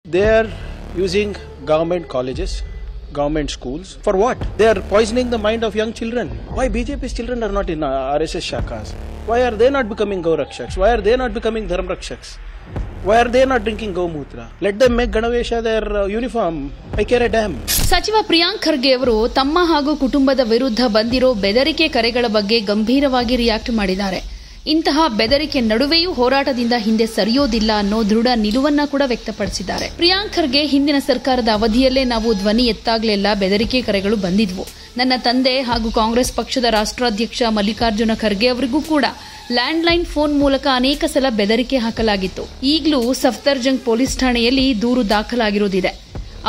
They are using government colleges, government schools. For what? They are poisoning the mind of young children. Why BJP's children are not in RSS shakas? Why are they not becoming Gaurakshaks? Why are they not becoming Dharmrakshaks? Why are they not drinking Gomutra? Let them make Ganavesha their uniform. I care a damn. ಸಚಿವ ಪ್ರಿಯಾಂಕ್ ಖರ್ಗೆ ಅವರು ತಮ್ಮ ಹಾಗೂ ಕುಟುಂಬದ ವಿರುದ್ಧ ಬಂದಿರೋ ಬೆದರಿಕೆ ಕರೆಗಳ ಬಗ್ಗೆ ಗಂಭೀರವಾಗಿ ರಿಯಾಕ್ಟ್ ಮಾಡಿದ್ದಾರೆ. ಇಂತಹ ಬೆದರಿಕೆ ನಡುವೆಯೂ ಹೋರಾಟದಿಂದ ಹಿಂದೆ ಸರಿಯೋದಿಲ್ಲ ಅನ್ನೋ ದೃಢ ನಿಲುವನ್ನ ಕೂಡ ವ್ಯಕ್ತಪಡಿಸಿದ್ದಾರೆ. ಪ್ರಿಯಾಂಕ್ ಖರ್ಗೆ ಹಿಂದಿನ ಸರ್ಕಾರದ ಅವಧಿಯಲ್ಲೇ ನಾವು ಧ್ವನಿ ಎತ್ತಾಗ್ಲೆಲ್ಲ ಬೆದರಿಕೆ ಕರೆಗಳು ಬಂದಿದ್ವು. ನನ್ನ ತಂದೆ ಹಾಗೂ ಕಾಂಗ್ರೆಸ್ ಪಕ್ಷದ ರಾಷ್ಟ್ರಾಧ್ಯಕ್ಷ ಮಲ್ಲಿಕಾರ್ಜುನ ಖರ್ಗೆ ಅವರಿಗೂ ಕೂಡ ಲ್ಯಾಂಡ್ಲೈನ್ ಫೋನ್ ಮೂಲಕ ಅನೇಕ ಸಲ ಬೆದರಿಕೆ ಹಾಕಲಾಗಿತ್ತು. ಈಗಲೂ ಸಫ್ದರ್ಜಂಗ್ ಪೊಲೀಸ್ ಠಾಣೆಯಲ್ಲಿ ದೂರು ದಾಖಲಾಗಿರುವುದಿದೆ.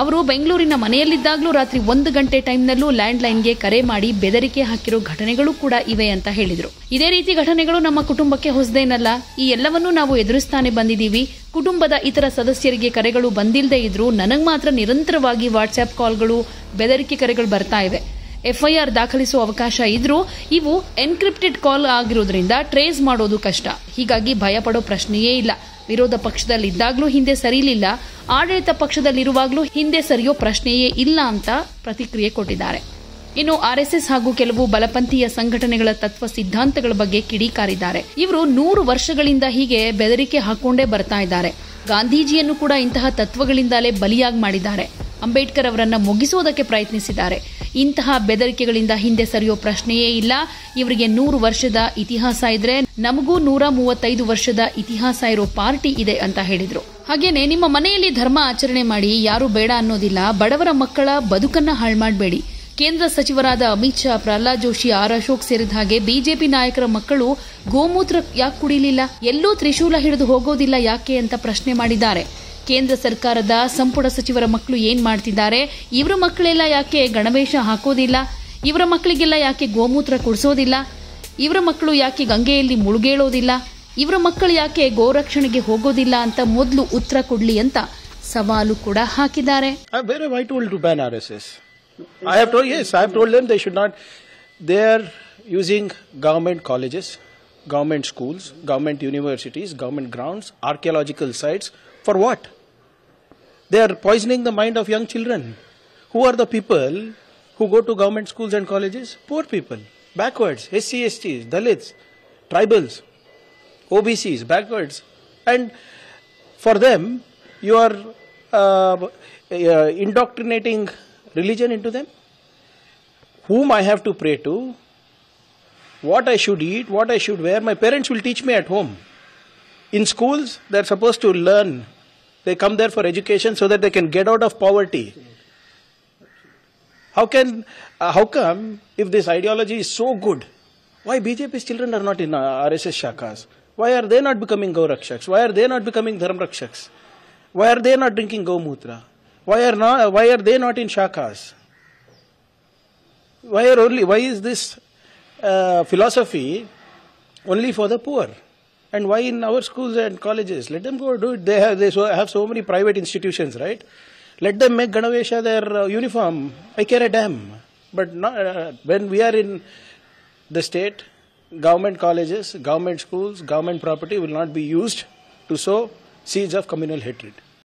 ಅವರು ಬೆಂಗಳೂರಿನ ಮನೆಯಲ್ಲಿದ್ದಾಗಲೂ ರಾತ್ರಿ 1 ಗಂಟೆ ಟೈಮ್ನಲ್ಲೂ ಲ್ಯಾಂಡ್ಲೈನ್ಗೆ ಕರೆ ಮಾಡಿ ಬೆದರಿಕೆ ಹಾಕಿರೋ ಘಟನೆಗಳು ಕೂಡ ಇವೆ ಅಂತ ಹೇಳಿದ್ರು. ಇದೇ ರೀತಿ ಘಟನೆಗಳು ನಮ್ಮ ಕುಟುಂಬಕ್ಕೆ ಹೊಸದೇನಲ್ಲ. ಈ ಎಲ್ಲವನ್ನೂ ನಾವು ಎದುರಿಸ್ತಾನೆ ಬಂದಿದ್ದೀವಿ. ಕುಟುಂಬದ ಇತರ ಸದಸ್ಯರಿಗೆ ಕರೆಗಳು ಬಂದಿಲ್ಲದೆ ಇದ್ರೂ ನನಗ್ ಮಾತ್ರ ನಿರಂತರವಾಗಿ ವಾಟ್ಸ್ಆಪ್ ಕಾಲ್ಗಳು, ಬೆದರಿಕೆ ಕರೆಗಳು ಬರ್ತಾ ಇವೆ. ಎಫ್ಐಆರ್ ದಾಖಲಿಸುವ ಅವಕಾಶ ಇದ್ರೂ ಇವು ಎನ್ಕ್ರಿಪ್ಟೆಡ್ ಕಾಲ್ ಆಗಿರೋದ್ರಿಂದ ಟ್ರೇಸ್ ಮಾಡೋದು ಕಷ್ಟ. ಹೀಗಾಗಿ ಭಯ ಪಡೋ ಪ್ರಶ್ನೆಯೇ ಇಲ್ಲ. ವಿರೋಧ ಪಕ್ಷದಲ್ಲಿದ್ದಾಗ್ಲೂ ಹಿಂದೆ ಸರಿಲಿಲ್ಲ, ಆಡಳಿತ ಪಕ್ಷದಲ್ಲಿರುವಾಗಲೂ ಹಿಂದೆ ಸರಿಯೋ ಪ್ರಶ್ನೆಯೇ ಇಲ್ಲ ಅಂತ ಪ್ರತಿಕ್ರಿಯೆ ಕೊಟ್ಟಿದ್ದಾರೆ. ಇನ್ನು ಆರ್ಎಸ್ಎಸ್ ಹಾಗೂ ಕೆಲವು ಬಲಪಂಥೀಯ ಸಂಘಟನೆಗಳ ತತ್ವ ಸಿದ್ಧಾಂತಗಳ ಬಗ್ಗೆ ಕಿಡಿಕಾರಿದ್ದಾರೆ. ಇವರು 100 ವರ್ಷಗಳಿಂದ ಹೀಗೆ ಬೆದರಿಕೆ ಹಾಕೊಂಡೇ ಬರ್ತಾ ಇದ್ದಾರೆ. ಗಾಂಧೀಜಿಯನ್ನು ಕೂಡ ಇಂತಹ ತತ್ವಗಳಿಂದಲೇ ಬಲಿಯಾಗಿ ಮಾಡಿದ್ದಾರೆ. ಅಂಬೇಡ್ಕರ್ ಅವರನ್ನ ಮುಗಿಸೋದಕ್ಕೆ ಪ್ರಯತ್ನಿಸಿದ್ದಾರೆ. ಇಂತಹ ಬೆದರಿಕೆಗಳಿಂದ ಹಿಂದೆ ಸರಿಯೋ ಪ್ರಶ್ನೆಯೇ ಇಲ್ಲ. ಇವರಿಗೆ 100 ವರ್ಷದ ಇತಿಹಾಸ ಇದ್ರೆ ನಮಗೂ 135 ವರ್ಷದ ಇತಿಹಾಸ ಇರೋ ಪಾರ್ಟಿ ಇದೆ ಅಂತ ಹೇಳಿದ್ರು. ಹಾಗೇನೆ ನಿಮ್ಮ ಮನೆಯಲ್ಲಿ ಧರ್ಮ ಆಚರಣೆ ಮಾಡಿ, ಯಾರು ಬೇಡ ಅನ್ನೋದಿಲ್ಲ. ಬಡವರ ಮಕ್ಕಳ ಬದುಕನ್ನ ಹಾಳು ಮಾಡಬೇಡಿ. ಕೇಂದ್ರ ಸಚಿವರಾದ ಅಮಿತ್ ಶಾ, ಪ್ರಹ್ಲಾದ್ ಜೋಶಿ, ಆರ್ ಅಶೋಕ್ ಸೇರಿದ ಹಾಗೆ ಬಿಜೆಪಿ ನಾಯಕರ ಮಕ್ಕಳು ಗೋಮೂತ್ರ ಯಾಕೆ ಕುಡಿಲಿಲ್ಲ, ಎಲ್ಲೂ ತ್ರಿಶೂಲ ಹಿಡಿದು ಹೋಗೋದಿಲ್ಲ ಯಾಕೆ ಅಂತ ಪ್ರಶ್ನೆ ಮಾಡಿದ್ದಾರೆ. ಕೇಂದ್ರ ಸರ್ಕಾರದ ಸಂಪುಟ ಸಚಿವರ ಮಕ್ಕಳು ಏನ್ ಮಾಡ್ತಿದ್ದಾರೆ, ಇವರ ಮಕ್ಕಳೆಲ್ಲ ಯಾಕೆ ಗಣವೇಶ ಹಾಕೋದಿಲ್ಲ, ಇವರ ಮಕ್ಕಳಿಗೆಲ್ಲ ಯಾಕೆ ಗೋಮೂತ್ರ ಕುಡಿಸೋದಿಲ್ಲ, ಇವರ ಮಕ್ಕಳು ಯಾಕೆ ಗಂಗೆಯಲ್ಲಿ ಮುಳುಗೇಳೋದಿಲ್ಲ, ಇವರ ಮಕ್ಕಳು ಯಾಕೆ ಗೋರಕ್ಷಣೆಗೆ ಹೋಗೋದಿಲ್ಲ ಅಂತ ಮೊದಲು ಉತ್ತರ ಕೊಡ್ಲಿ ಅಂತ ಸವಾಲು ಕೂಡ ಹಾಕಿದ್ದಾರೆ. I have told them they should not. They are using government colleges, government schools, government universities, government grounds, archaeological sites. For what? They are poisoning the mind of young children. Who are the people who go to government schools and colleges? Poor people, backwards, SC, STs, Dalits, tribals, OBCs, backwards. And for them, you are indoctrinating religion into them. Whom I have to pray to, what I should eat, what I should wear, my parents will teach me at home. In schools, they are supposed to learn. They come there for education so that they can get out of poverty. How come, if this ideology is so good, why BJP's children are not in RSS shakas? Why are they not becoming Gaurakshaks? Why are they not becoming Dharmrakshaks? Why are they not drinking Gomutra? Why are they not in shakas? Why is this philosophy only for the poor? And why in our schools and colleges? Let them go do it. They have so many private institutions, right? Let them make Ganavesha their uniform. I care a damn. But when we are in the state, government colleges, government schools, government property will not be used to sow seeds of communal hatred.